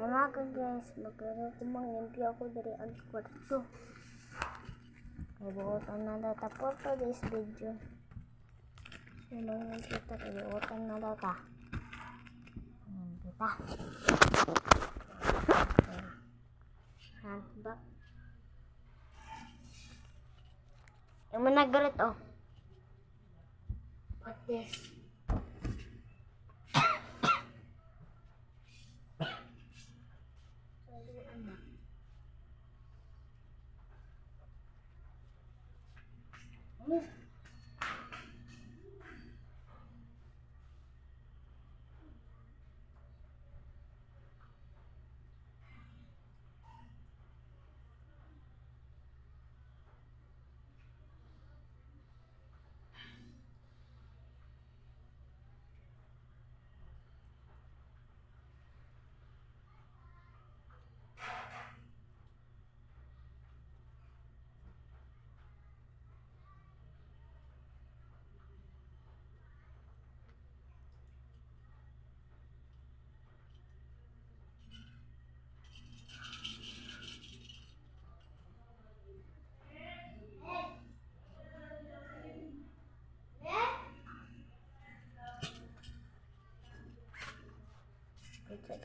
Umaga guys, mag-limpyo ako dari ang kwarto. Ibuotan na data for today's video. Sinong kita, ibuotan na data. Kita. Handbag. Yung managarit oh. What this?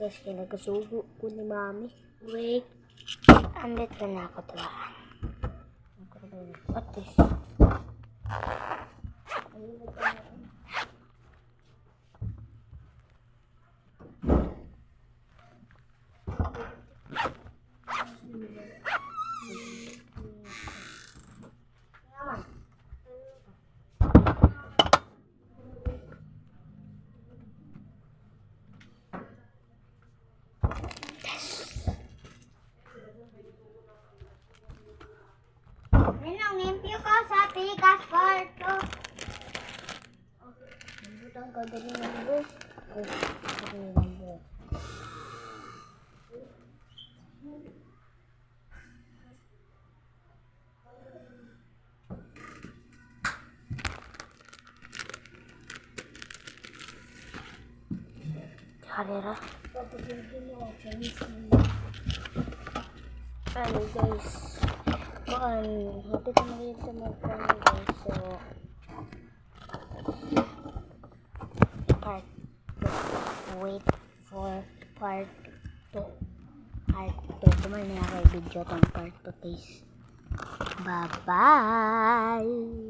Guys, kinagasugo ko ni mami. Wait. Andit ka na ako talaan. What is? Ninong, limpyo ko sa pikas kwarto. Nabutang ka dali ng bus. Ay, dali ng bus. Harira. Ano guys? Hapit na rin sa mga guys. So, part 2. Wait for part 2. Part 2. Kumain na ako yung video tong part 2 guys. Bye-bye!